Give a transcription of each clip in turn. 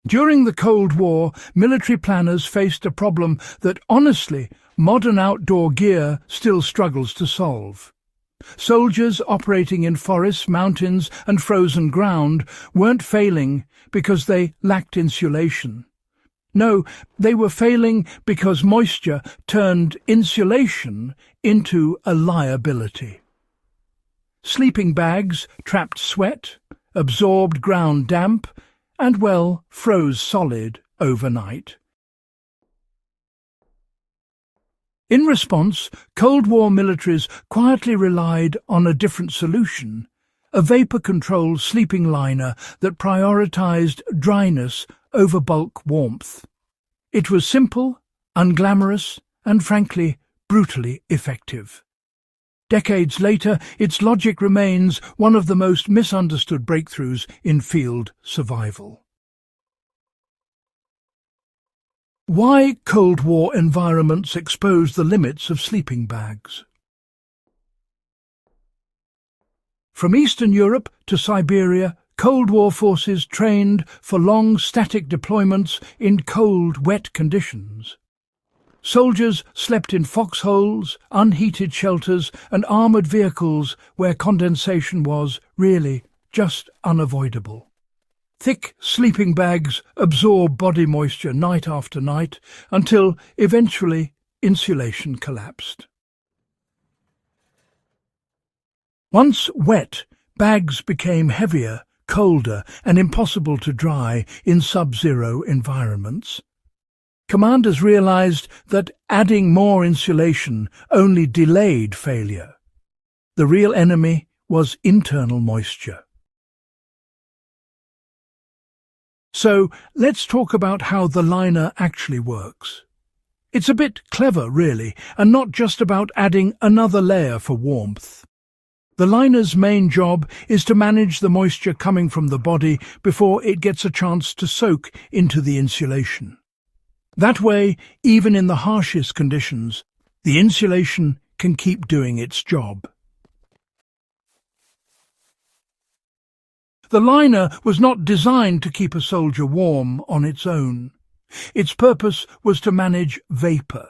During the Cold War, military planners faced a problem that, honestly, modern outdoor gear still struggles to solve. Soldiers operating in forests, mountains, and frozen ground weren't failing because they lacked insulation. No, they were failing because moisture turned insulation into a liability. Sleeping bags trapped sweat, absorbed ground damp, and, well, froze solid overnight. In response, Cold War militaries quietly relied on a different solution, a vapor-controlled sleeping liner that prioritized dryness over bulk warmth. It was simple, unglamorous, and frankly, brutally effective. Decades later, its logic remains one of the most misunderstood breakthroughs in field survival. Why Cold War environments exposed the limits of sleeping bags. From Eastern Europe to Siberia, Cold War forces trained for long static deployments in cold, wet conditions. Soldiers slept in foxholes, unheated shelters, and armoured vehicles where condensation was, really, just unavoidable. Thick sleeping bags absorb body moisture night after night until, eventually, insulation collapsed. Once wet, bags became heavier, colder, and impossible to dry in sub-zero environments. Commanders realized that adding more insulation only delayed failure. The real enemy was internal moisture. So let's talk about how the liner actually works. It's a bit clever, really, and not just about adding another layer for warmth. The liner's main job is to manage the moisture coming from the body before it gets a chance to soak into the insulation. That way, even in the harshest conditions, the insulation can keep doing its job. The liner was not designed to keep a soldier warm on its own. Its purpose was to manage vapour.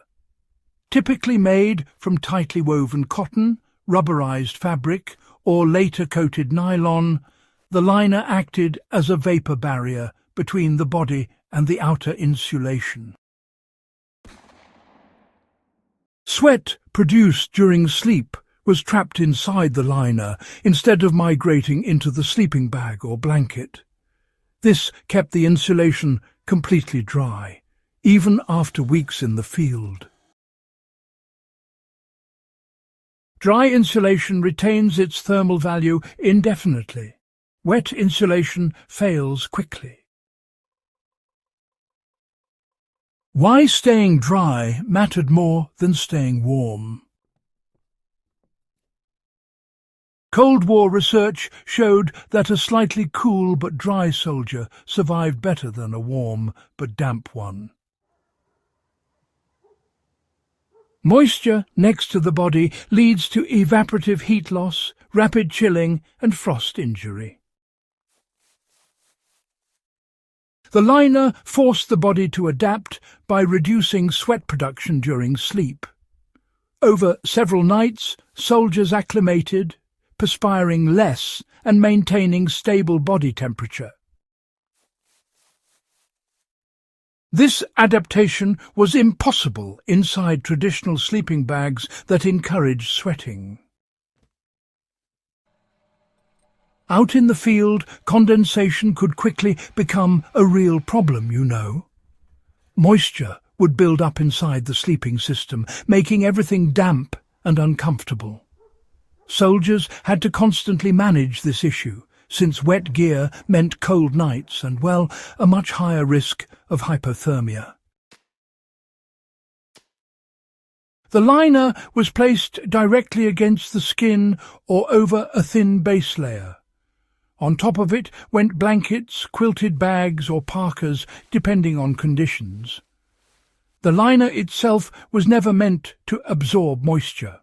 Typically made from tightly woven cotton, rubberized fabric, or later coated nylon, the liner acted as a vapour barrier between the body and the outer insulation. Sweat produced during sleep was trapped inside the liner instead of migrating into the sleeping bag or blanket. This kept the insulation completely dry, even after weeks in the field. Dry insulation retains its thermal value indefinitely. Wet insulation fails quickly. Why staying dry mattered more than staying warm. Cold War research showed that a slightly cool but dry soldier survived better than a warm but damp one. Moisture next to the body leads to evaporative heat loss, rapid chilling, and frost injury. The liner forced the body to adapt by reducing sweat production during sleep. Over several nights, soldiers acclimated, perspiring less and maintaining stable body temperature. This adaptation was impossible inside traditional sleeping bags that encouraged sweating. Out in the field, condensation could quickly become a real problem, you know. Moisture would build up inside the sleeping system, making everything damp and uncomfortable. Soldiers had to constantly manage this issue, since wet gear meant cold nights and, well, a much higher risk of hypothermia. The liner was placed directly against the skin or over a thin base layer. On top of it went blankets, quilted bags or parkas, depending on conditions. The liner itself was never meant to absorb moisture.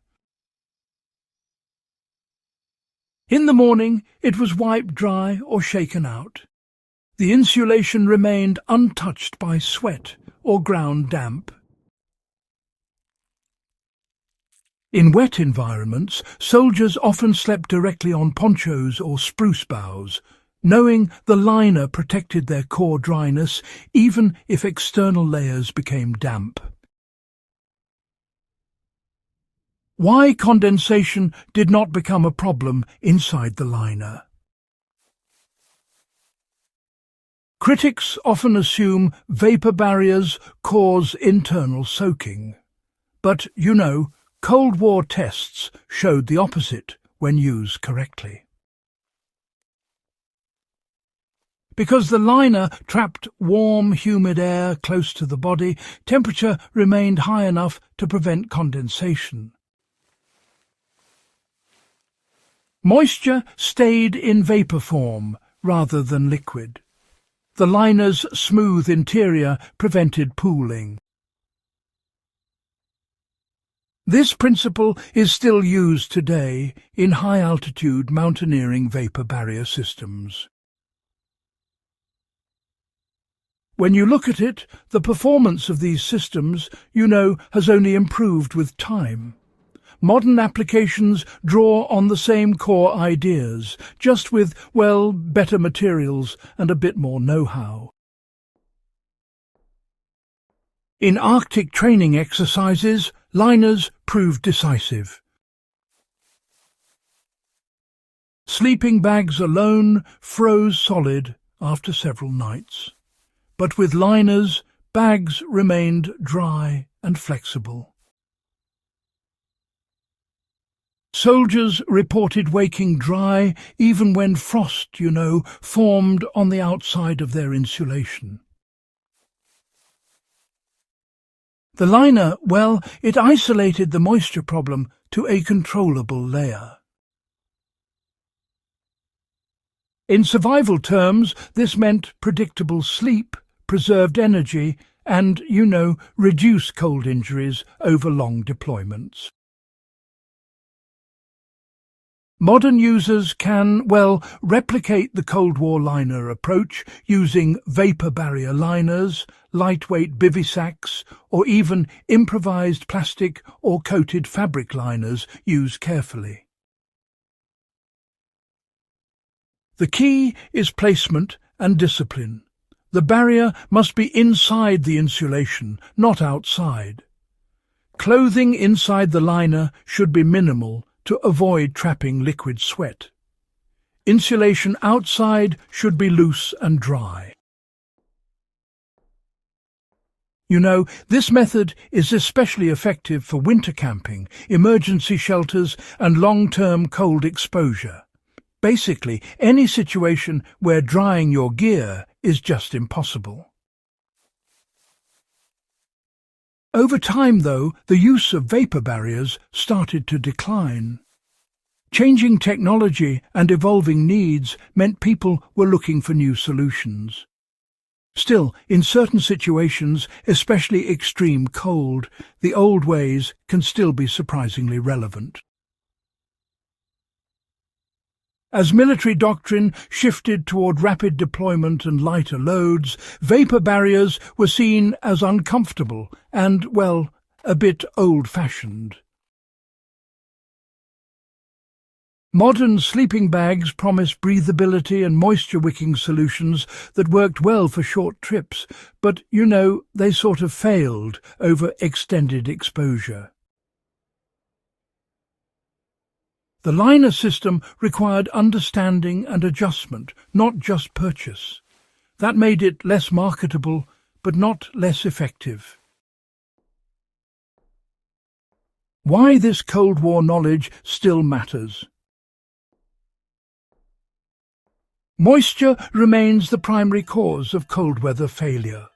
In the morning, it was wiped dry or shaken out. The insulation remained untouched by sweat or ground damp. In wet environments, soldiers often slept directly on ponchos or spruce boughs, knowing the liner protected their core dryness even if external layers became damp. Why condensation did not become a problem inside the liner? Critics often assume vapor barriers cause internal soaking. But, Cold War tests showed the opposite when used correctly. Because the liner trapped warm, humid air close to the body, temperature remained high enough to prevent condensation. Moisture stayed in vapor form rather than liquid. The liner's smooth interior prevented pooling. This principle is still used today in high-altitude mountaineering vapor barrier systems. When you look at it, the performance of these systems, has only improved with time. Modern applications draw on the same core ideas, just with, better materials and a bit more know-how. In Arctic training exercises, liners proved decisive. Sleeping bags alone froze solid after several nights. But with liners, bags remained dry and flexible. Soldiers reported waking dry even when frost, formed on the outside of their insulation. The liner, it isolated the moisture problem to a controllable layer. In survival terms, this meant predictable sleep, preserved energy, and, reduced cold injuries over long deployments. Modern users can, replicate the Cold War liner approach using vapor barrier liners, lightweight bivy sacks, or even improvised plastic or coated fabric liners used carefully. The key is placement and discipline. The barrier must be inside the insulation, not outside. Clothing inside the liner should be minimal to avoid trapping liquid sweat. Insulation outside should be loose and dry. This method is especially effective for winter camping, emergency shelters, and long-term cold exposure. Basically, any situation where drying your gear is just impossible. Over time, though, the use of vapor barriers started to decline. Changing technology and evolving needs meant people were looking for new solutions. Still, in certain situations, especially extreme cold, the old ways can still be surprisingly relevant. As military doctrine shifted toward rapid deployment and lighter loads, vapor barriers were seen as uncomfortable and, a bit old-fashioned. Modern sleeping bags promised breathability and moisture-wicking solutions that worked well for short trips, but, they sort of failed over extended exposure. The liner system required understanding and adjustment, not just purchase. That made it less marketable, but not less effective. Why this Cold War knowledge still matters. Moisture remains the primary cause of cold weather failure.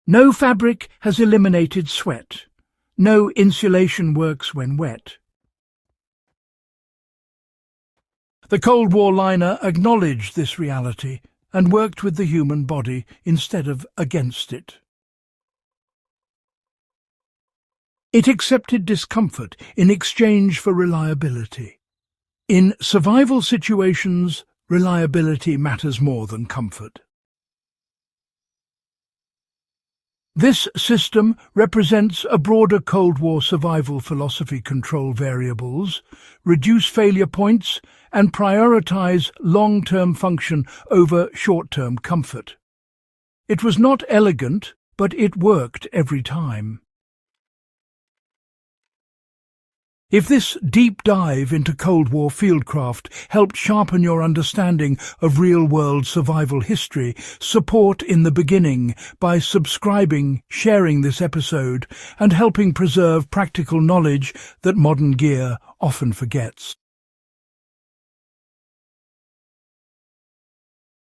No fabric has eliminated sweat. No insulation works when wet. The Cold War liner acknowledged this reality and worked with the human body instead of against it. It accepted discomfort in exchange for reliability. In survival situations, reliability matters more than comfort. This system represents a broader Cold War survival philosophy: control variables, reduce failure points, and prioritize long-term function over short-term comfort. It was not elegant, but it worked every time. If this deep dive into Cold War fieldcraft helped sharpen your understanding of real-world survival history, support In the Beginning by subscribing, sharing this episode, and helping preserve practical knowledge that modern gear often forgets.